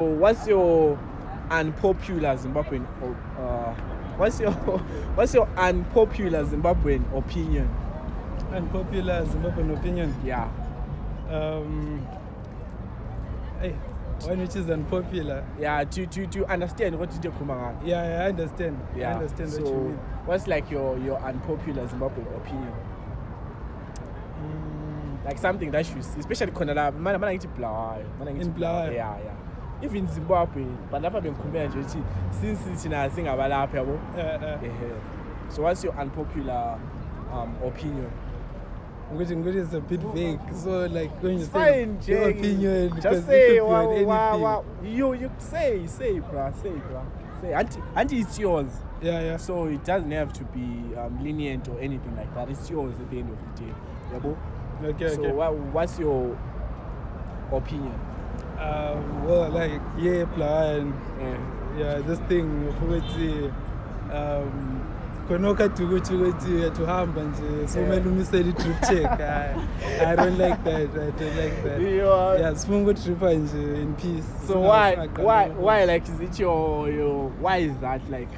What's your unpopular Zimbabwean what's your unpopular Zimbabwean opinion? Unpopular Zimbabwean opinion? Yeah. One which is unpopular. Yeah, to understand what you Kumanga. Yeah, I understand. Yeah. I understand so what you mean. What's like your unpopular Zimbabwean opinion? Like something that you see, especially Konala, man In Blair. Yeah. Even Zimbabwe, but never been compared since it's in a thing about So what's your unpopular opinion? Good is a bit vague. So like when you say your opinion, just say wow. You say bruh. Say auntie, it's yours. Yeah. So it doesn't have to be lenient or anything like that. It's yours at the end of the day. Okay. So what's your opinion? Well, like plan. Yeah, this thing of which konoka to hamba nje so mele umisele trip check. I don't like that. Yeah, sifunga trip nje in peace. So why like is it your why is that like?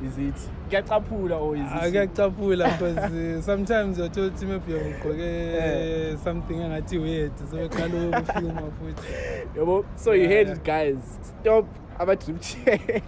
Is it Gatapula or is it? Gatapula because sometimes you're told to maybe you something and weird. So you can't film of it. So you heard it, guys. Stop. I'm a trip check.